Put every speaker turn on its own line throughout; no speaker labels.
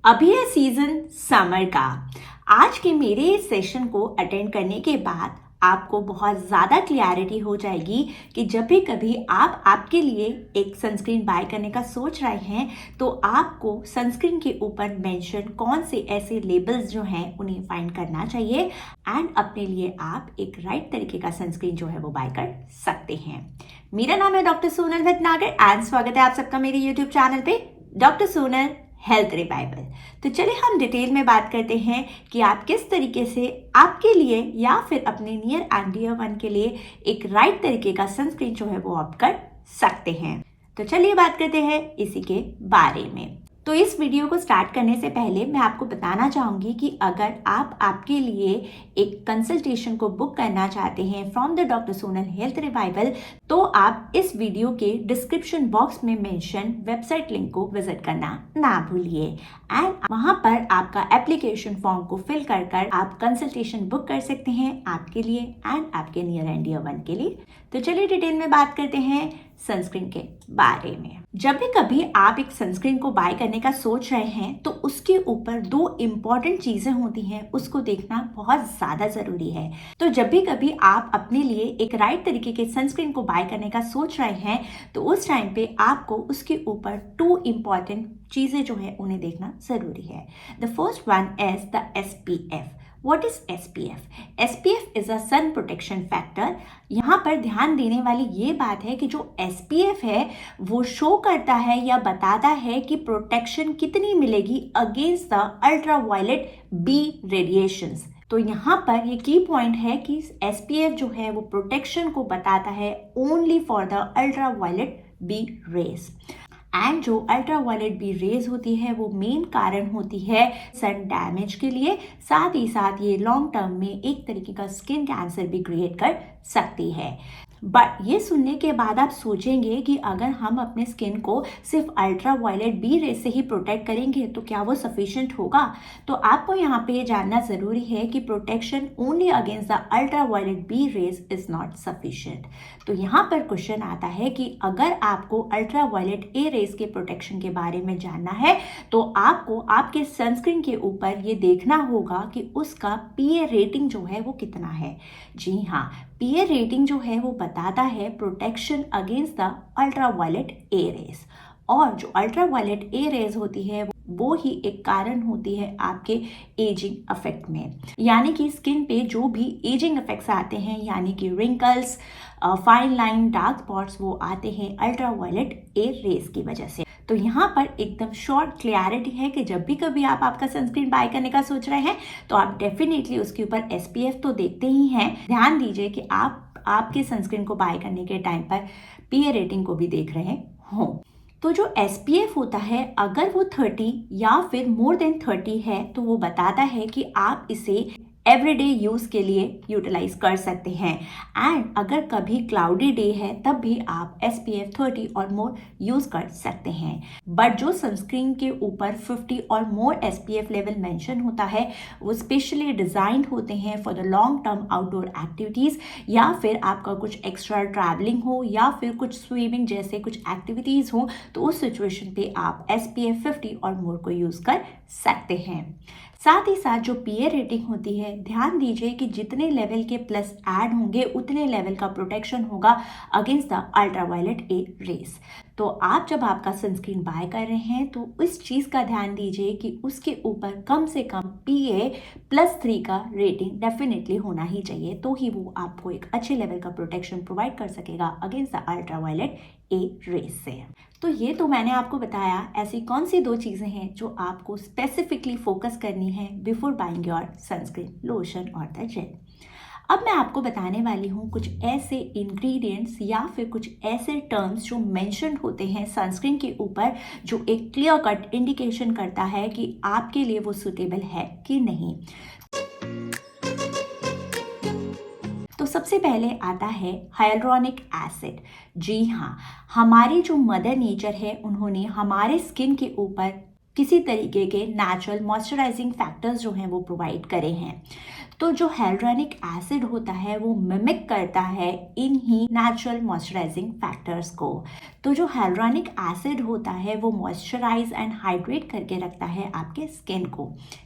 अभी है season summer का। आज के मेरे इस सेशन को अटेंड करने के बाद आपको बहुत ज़्यादा क्लियरिटी हो जाएगी कि जब भी कभी आप आपके लिए एक सनस्क्रीन बाय करने का सोच रहे हैं तो आपको सनस्क्रीन के ऊपर मेंशन कौन से ऐसे लेबल्स जो हैं उन्हें फाइंड करना चाहिए एंड अपने लिए आप एक राइट तरीके का सनस्क्रीन जो है वो बाय कर सकते हैं। मेरा नाम है डॉक्टर सोनल भटनागर एंड स्वागत है आप सबका मेरे यूट्यूब चैनल पे डॉक्टर सोनल हेल्थ रिवाइवल। तो चलिए हम डिटेल में बात करते हैं कि आप किस तरीके से आपके लिए या फिर अपने नियर एंड डियर वन के लिए एक राइट तरीके का सनस्क्रीन जो है वो ऑप्ट कर सकते हैं। तो चलिए बात करते हैं इसी के बारे में। तो इस वीडियो को स्टार्ट करने से पहले मैं आपको बताना चाहूँगी कि अगर आप आपके लिए एक कंसल्टेशन को बुक करना चाहते हैं from the doctor Sonal health revival तो आप इस वीडियो के डिस्क्रिप्शन बॉक्स में मेंशन वेबसाइट लिंक को विजिट करना ना भूलिए एंड वहाँ पर आपका एप्लीकेशन फॉर्म को फिल कर आप कंसल्टेशन बुक कर सकते हैं आपके लिए एंड आपके नियर एंड डियर वन के लिए। तो चलिए डिटेल में बात करते हैं सनस्क्रीन के बारे में। जब भी कभी आप एक सनस्क्रीन को बाय करने का सोच रहे हैं तो उसके ऊपर दो इम्पॉर्टेंट चीजें होती हैं, उसको देखना बहुत ज्यादा जरूरी है। तो जब भी कभी आप अपने लिए एक राइट तरीके के सनस्क्रीन को बाय करने का सोच रहे हैं तो उस टाइम पे आपको उसके ऊपर टू इम्पॉर्टेंट चीजें जो है उन्हें देखना जरूरी है। The first one is the SPF। What is SPF? SPF is a sun protection factor। यहाँ पर ध्यान देने वाली ये बात है कि जो SPF है वो शो करता है या बताता है कि प्रोटेक्शन कितनी मिलेगी against the ultraviolet B radiations. तो यहाँ पर ये की पॉइंट है कि SPF जो है वो प्रोटेक्शन को बताता है only for the ultraviolet B rays and जो अल्ट्रावायलेट बी रेज होती है वो मेन कारण होती है सन डैमेज के लिए, साथ ही साथ ये लॉन्ग टर्म में एक तरीके का स्किन कैंसर भी क्रिएट कर सकती है। बट ये सुनने के बाद आप सोचेंगे कि अगर हम अपने स्किन को सिर्फ अल्ट्रावायलेट बी रेज से ही प्रोटेक्ट करेंगे तो क्या वो सफिशिएंट होगा? तो आपको यहाँ पे जानना ज़रूरी है कि protection only against the ultraviolet B rays is not sufficient. तो यहाँ पर क्वेश्चन आता है कि अगर आपको अल्ट्रावायलेट ए रेज के प्रोटेक्शन के बारे में जानना है तो आपको आपके सनस्क्रीन के ऊपर ये देखना होगा कि उसका PA रेटिंग जो है वो कितना है। जी हाँ, PA रेटिंग जो है वो बताता है protection against the ultraviolet A rays, और जो अल्ट्रावायलेट ए रेज होती है वो ही एक कारण होती है आपके एजिंग इफेक्ट में, यानी कि स्किन पे जो भी एजिंग इफेक्ट्स आते हैं यानी कि wrinkles, fine line, dark spots वो आते हैं अल्ट्रावायलेट ए रेज की वजह से। तो यहाँ पर एकदम शॉर्ट क्लैरिटी है कि जब भी कभी आप आपका सनस्क्रीन बाय करने का सोच रहे हैं तो आप डेफिनेटली उसके ऊपर SPF तो देखते ही हैं। ध्यान दीजिए कि आप आपके सनस्क्रीन को बाय करने के टाइम पर PA रेटिंग को भी देख रहे हों। तो जो SPF होता है अगर वो 30 या फिर मोर देन 30 है तो वो बताता है कि आप इसे एवरीडे यूज़ के लिए यूटिलाइज कर सकते हैं एंड अगर कभी क्लाउडी डे है तब भी आप SPF 30 और मोर यूज़ कर सकते हैं। बट जो सनस्क्रीन के ऊपर 50 और मोर SPF लेवल मेंशन होता है वो स्पेशली डिज़ाइंड होते हैं for the long term outdoor activities, या फिर आपका कुछ एक्स्ट्रा ट्रैवलिंग हो या फिर कुछ स्विमिंग जैसे कुछ एक्टिविटीज़ हो तो उस सिचुएशन पे आप SPF 50 और मोर को यूज़ कर सकते हैं। साथ ही साथ जो PA रेटिंग होती है, ध्यान दीजिए कि जितने लेवल के प्लस ऐड होंगे उतने लेवल का प्रोटेक्शन होगा against the ultraviolet A rays. तो आप जब आपका सनस्क्रीन बाय कर रहे हैं तो इस चीज़ का ध्यान दीजिए कि उसके ऊपर कम से कम PA+3 का रेटिंग डेफिनेटली होना ही चाहिए, तो ही वो आपको एक अच्छे लेवल का प्रोटेक्शन प्रोवाइड कर सकेगा against the ultraviolet A rays से। तो ये तो मैंने आपको बताया ऐसी कौन सी दो चीज़ें हैं जो आपको स्पेसिफिकली फोकस करनी है before buying your sunscreen lotion और द जेल। अब मैं आपको बताने वाली हूँ कुछ ऐसे इंग्रेडिएंट्स या फिर कुछ ऐसे टर्म्स जो मेंशन होते हैं सनस्क्रीन के ऊपर जो एक क्लियर कट इंडिकेशन करता है कि आपके लिए वो सूटेबल है कि नहीं। तो सबसे पहले आता है हाइलुरोनिक एसिड। जी हाँ, हमारी जो मदर नेचर है उन्होंने हमारे स्किन के ऊपर किसी तरीके के नेचुरल मॉइस्चराइजिंग फैक्टर्स जो हैं वो प्रोवाइड करे हैं। तो जो hyaluronic एसिड होता है वो मिमिक करता है इन्हीं नेचुरल मॉइस्चराइजिंग फैक्टर्स को। तो जो hyaluronic एसिड होता है वो मॉइस्चराइज एंड हाइड्रेट करके रखता है आपके स्किन को।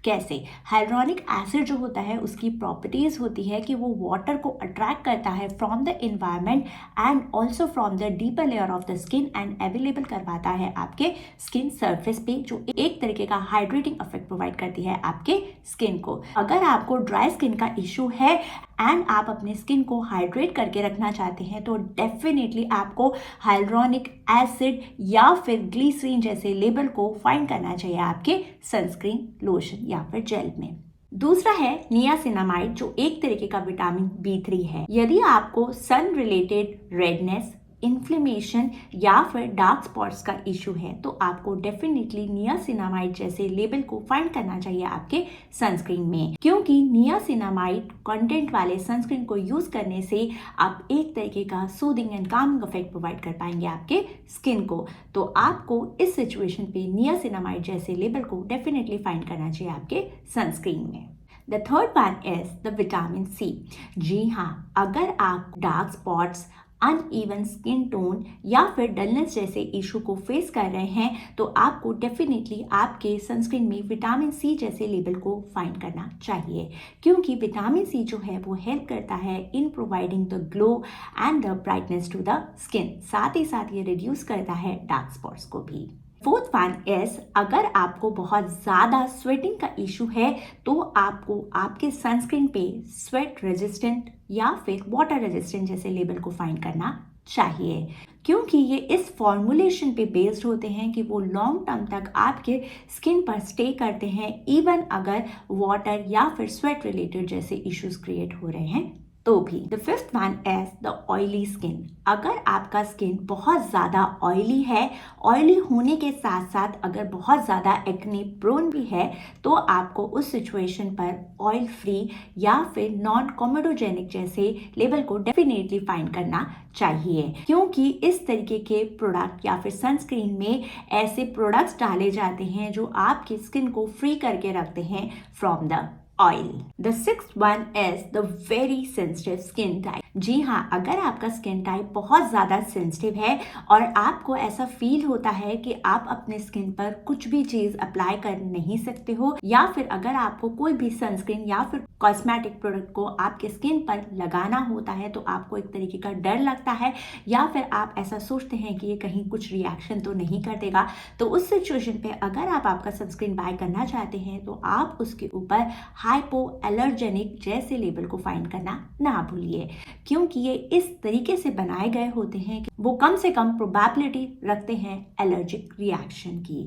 कैसे? hyaluronic एसिड जो होता है उसकी प्रॉपर्टीज होती है कि वो वाटर को अट्रैक्ट करता है from the environment and also from the deeper layer of the skin and available करवाता है आपके स्किन सरफेस पे, जो एक तरीके का हाइड्रेटिंग इफेक्ट प्रोवाइड करती है आपके स्किन को। अगर आपको ड्राई स्किन का इशू है एंड आप अपने स्किन को हाइड्रेट करके रखना चाहते हैं तो डेफिनेटली आपको hyaluronic एसिड या फिर ग्लिसरीन जैसे लेबल को फाइंड करना चाहिए आपके सनस्क्रीन, लोशन या फिर जेल में। दूसरा है नियासिनामाइड, जो एक तरीके का विटामिन B3 है। यदि आपको सन रिलेटेड रेडनेस, इन्फ्लेमेशन या फिर डार्क स्पॉट्स का इशू है तो आपको डेफिनेटली नियासिनामाइड जैसे लेबल को फाइंड करना चाहिए आपके सनस्क्रीन में, क्योंकि नियासिनामाइड कंटेंट वाले सनस्क्रीन को यूज करने से आप एक तरीके का soothing and Kameng effect provide कर पाएंगे आपके स्किन को। तो आपको इस सिचुएशन पे नियासिनामाइड जैसे लेबल को डेफिनेटली फाइंड करना चाहिए आपके सनस्क्रीन में। The third one is the vitamin C। जी हाँ, अगर आप dark spots, uneven skin tone या फिर डलनेस जैसे इशू को फेस कर रहे हैं तो आपको डेफिनेटली आपके सनस्क्रीन में विटामिन C जैसे लेबल को फाइंड करना चाहिए, क्योंकि विटामिन C जो है वो हेल्प करता है in providing the glow and the brightness to the skin. साथ ही साथ ये रिड्यूस करता है डार्क स्पॉट्स को भी। फोर्थ वन इज, अगर आपको बहुत ज़्यादा स्वेटिंग का इशू है तो आपको आपके सनस्क्रीन पे स्वेट रेजिस्टेंट या फिर वाटर रेजिस्टेंट जैसे लेबल को फाइंड करना चाहिए, क्योंकि ये इस फॉर्मुलेशन पे बेस्ड होते हैं कि वो लॉन्ग टर्म तक आपके स्किन पर स्टे करते हैं, इवन अगर वाटर या फिर स्वेट रिलेटेड जैसे इश्यूज क्रिएट हो रहे हैं तो भी। The fifth one is the oily skin. अगर आपका स्किन बहुत ज़्यादा ऑयली है, ऑयली होने के साथ साथ अगर बहुत ज़्यादा एक्ने प्रोन भी है तो आपको उस सिचुएशन पर ऑयल फ्री या फिर नॉन कॉमेडोजेनिक जैसे लेबल को डेफिनेटली फाइंड करना चाहिए, क्योंकि इस तरीके के प्रोडक्ट या फिर सनस्क्रीन में ऐसे प्रोडक्ट्स डाले जाते हैं जो आपकी स्किन को फ्री करके रखते हैं from the oil. The sixth one is the very sensitive skin type. जी हाँ, अगर आपका स्किन टाइप बहुत ज़्यादा सेंसिटिव है और आपको ऐसा फील होता है कि आप अपने स्किन पर कुछ भी चीज़ अप्लाई कर नहीं सकते हो, या फिर अगर आपको कोई भी सनस्क्रीन या फिर कॉस्मेटिक प्रोडक्ट को आपके स्किन पर लगाना होता है तो आपको एक तरीके का डर लगता है या फिर आप ऐसा सोचते हैं कि ये कहीं कुछ रिएक्शन तो नहीं कर देगा, तो उस सिचुएशन पे अगर आप आपका सनस्क्रीन बाय करना चाहते हैं तो आप उसके ऊपर हाइपो एलर्जेनिक जैसे लेबल को फाइंड करना ना भूलिए, क्योंकि ये इस तरीके से बनाए गए होते हैं कि वो कम से कम प्रोबेबिलिटी रखते हैं एलर्जिक रिएक्शन की।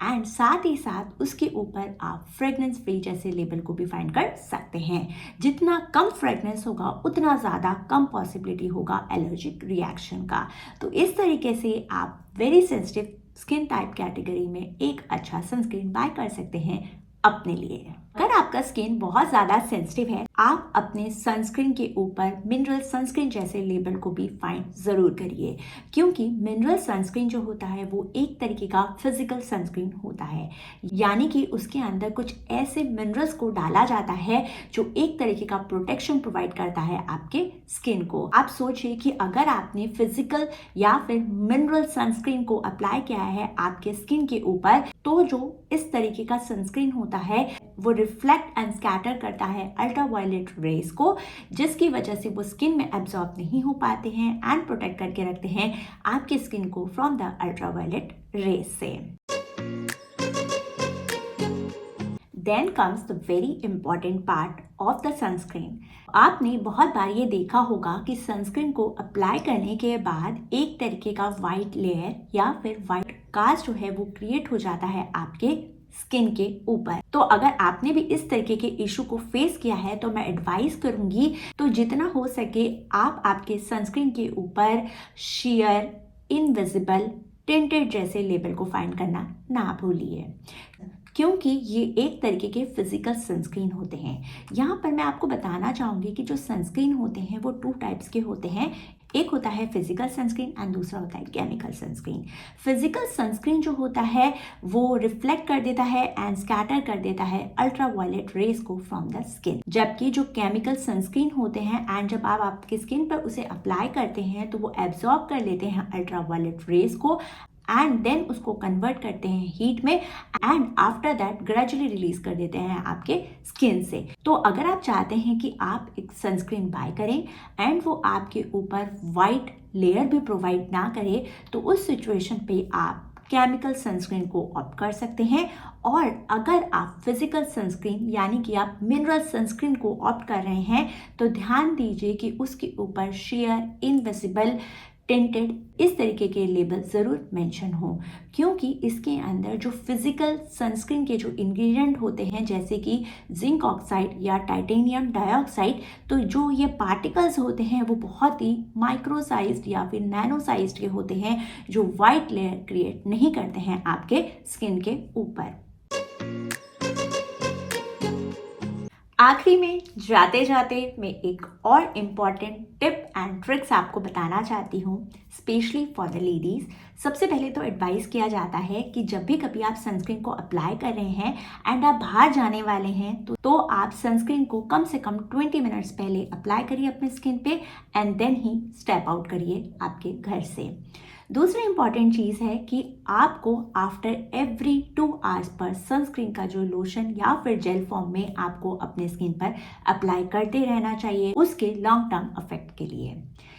एंड साथ ही साथ उसके ऊपर आप फ्रेग्रेंस फ्री जैसे लेबल को भी फाइंड कर सकते हैं। जितना कम फ्रेग्रेंस होगा उतना ज़्यादा कम पॉसिबिलिटी होगा एलर्जिक रिएक्शन का। तो इस तरीके से आप very sensitive skin type category में एक अच्छा सनस्क्रीन बाय कर सकते हैं अपने लिए। अगर आपका स्किन बहुत ज़्यादा सेंसिटिव है, आप अपने सनस्क्रीन के ऊपर मिनरल सनस्क्रीन जैसे लेबल को भी फाइंड ज़रूर करिए, क्योंकि मिनरल सनस्क्रीन जो होता है वो एक तरीके का फिजिकल सनस्क्रीन होता है, यानी कि उसके अंदर कुछ ऐसे मिनरल्स को डाला जाता है जो एक तरीके का प्रोटेक्शन प्रोवाइड करता है आपके स्किन को। आप सोचिए कि अगर आपने फिजिकल या फिर मिनरल सनस्क्रीन को अप्लाई किया है आपके स्किन के ऊपर, तो जो इस तरीके का सनस्क्रीन होता है वो रिफ्लेक्ट एंड स्कैटर करता है अल्ट्रावायलेट रेज को, जिसकी वजह से वो स्किन में एब्जॉर्ब नहीं हो पाते हैं एंड प्रोटेक्ट करके रखते हैं आपके स्किन को फ्रॉम द अल्ट्रावायलेट रेज से। Then comes the very important part of the sunscreen. आपने बहुत बार ये देखा होगा कि सनस्क्रीन को अप्लाई करने के बाद एक तरीके का वाइट लेयर या फिर वाइट कास्ट जो है वो क्रिएट हो जाता है आपके स्किन के ऊपर। तो अगर आपने भी इस तरीके के इशू को फेस किया है तो मैं एडवाइस करूंगी तो जितना हो सके आप आपके सनस्क्रीन के ऊपर शेयर, इनविजिबल, टिंटेड जैसे लेबल को फाइंड करना ना भूलिए, क्योंकि ये एक तरीके के फिजिकल सनस्क्रीन होते हैं। यहाँ पर मैं आपको बताना चाहूँगी कि जो सनस्क्रीन होते हैं वो 2 टाइप्स के होते हैं। एक होता है फिजिकल सनस्क्रीन एंड दूसरा होता है केमिकल सनस्क्रीन। फिजिकल सनस्क्रीन जो होता है वो रिफ्लेक्ट कर देता है एंड स्कैटर कर देता है अल्ट्रावायलेट रेज को फ्रॉम द स्किन, जबकि जो केमिकल सनस्क्रीन होते हैं एंड जब आप आपकी स्किन पर उसे अप्लाई करते हैं तो वो एब्जॉर्ब कर लेते हैं अल्ट्रावायलेट रेज को एंड देन उसको कन्वर्ट करते हैं हीट में and after that gradually release कर देते हैं आपके स्किन से। तो अगर आप चाहते हैं कि आप एक सनस्क्रीन बाय करें एंड वो आपके ऊपर वाइट लेयर भी प्रोवाइड ना करे तो उस सिचुएशन पे आप केमिकल सनस्क्रीन को ऑप्ट कर सकते हैं। और अगर आप फिजिकल सनस्क्रीन यानी कि आप मिनरल सनस्क्रीन को ऑप्ट कर रहे हैं तो ध्यान दीजिए कि उसके ऊपर शेयर, इनविजिबल, टिंटेड इस तरीके के लेबल ज़रूर मेंशन हो, क्योंकि इसके अंदर जो फिजिकल सनस्क्रीन के जो इंग्रेडिएंट होते हैं जैसे कि जिंक ऑक्साइड या टाइटेनियम डाइऑक्साइड, तो जो ये पार्टिकल्स होते हैं वो बहुत ही माइक्रो साइज्ड या फिर नैनो साइज्ड के होते हैं जो वाइट लेयर क्रिएट नहीं करते हैं आपके स्किन के ऊपर। आखिरी में जाते जाते मैं एक और इम्पॉर्टेंट टिप एंड ट्रिक्स आपको बताना चाहती हूँ, स्पेशली फॉर द लेडीज़। सबसे पहले तो एडवाइस किया जाता है कि जब भी कभी आप सनस्क्रीन को अप्लाई कर रहे हैं एंड आप बाहर जाने वाले हैं तो आप सनस्क्रीन को कम से कम 20 मिनट्स पहले अप्लाई करिए अपने स्किन पे एंड देन ही स्टेप आउट करिए आपके घर से। दूसरी इंपॉर्टेंट चीज़ है कि आपको after every 2 hours per sunscreen का जो लोशन या फिर जेल फॉर्म में आपको अपने स्किन पर अप्लाई करते रहना चाहिए उसके लॉन्ग टर्म इफेक्ट के लिए।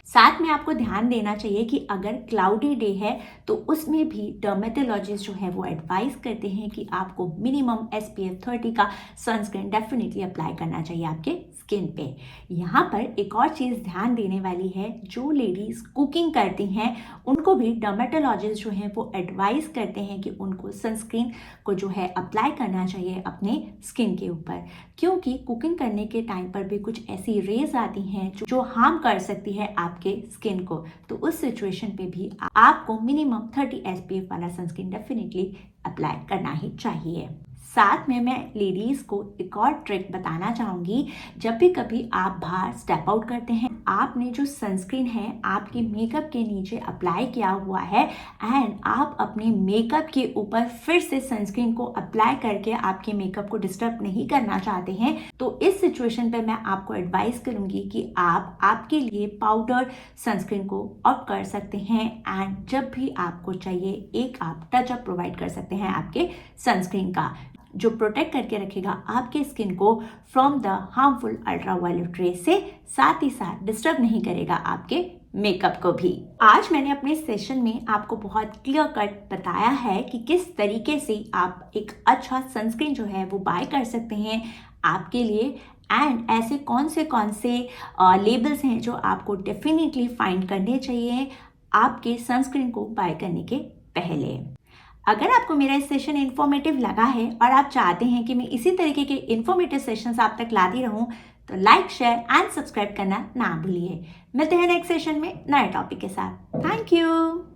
साथ में आपको ध्यान देना चाहिए कि अगर क्लाउडी डे है तो उसमें भी डर्मेटोलॉजिस्ट जो है वो एडवाइस करते हैं कि आपको मिनिमम SPF 30 का सनस्क्रीन डेफिनेटली अप्लाई करना चाहिए आपके स्किन पे। यहाँ पर एक और चीज़ ध्यान देने वाली है, जो लेडीज़ कुकिंग करती हैं उनको भी डर्मेटोलॉजिस्ट जो हैं वो एडवाइस करते हैं कि उनको सनस्क्रीन को जो है अप्लाई करना चाहिए अपने स्किन के ऊपर, क्योंकि कुकिंग करने के टाइम पर भी कुछ ऐसी रेज आती हैं जो हार्म कर सकती है आपके स्किन को। तो उस सिचुएशन पे भी आपको मिनिमम 30 SPF वाला सनस्क्रीन डेफिनेटली अप्लाई करना ही चाहिए। साथ में मैं लेडीज़ को एक और ट्रिक बताना चाहूँगी। जब भी कभी आप बाहर स्टेप आउट करते हैं, आपने जो सनस्क्रीन है आपके मेकअप के नीचे अप्लाई किया हुआ है एंड आप अपने मेकअप के ऊपर फिर से सनस्क्रीन को अप्लाई करके आपके मेकअप को डिस्टर्ब नहीं करना चाहते हैं, तो इस सिचुएशन पे मैं आपको एडवाइस करूँगी कि आप आपके लिए पाउडर सनस्क्रीन को ऑप्ट कर सकते हैं एंड जब भी आपको चाहिए एक आप टचअप प्रोवाइड कर सकते हैं आपके सनस्क्रीन का, जो प्रोटेक्ट करके रखेगा आपके स्किन को फ्रॉम द हार्मफुल अल्ट्रावायलेट रे से, साथ ही साथ डिस्टर्ब नहीं करेगा आपके मेकअप को भी। आज मैंने अपने सेशन में आपको बहुत क्लियर कट बताया है कि किस तरीके से आप एक अच्छा सनस्क्रीन जो है वो बाय कर सकते हैं आपके लिए एंड ऐसे कौन से लेबल्स हैं जो आपको डेफिनेटली फाइंड करने चाहिए आपके सनस्क्रीन को बाय करने के पहले। अगर आपको मेरा इस सेशन इन्फॉर्मेटिव लगा है और आप चाहते हैं कि मैं इसी तरीके के इन्फॉर्मेटिव सेशंस आप तक लाती रहूं, तो लाइक, शेयर एंड सब्सक्राइब करना ना भूलिए। मिलते हैं नेक्स्ट सेशन में नए टॉपिक के साथ। Thank you.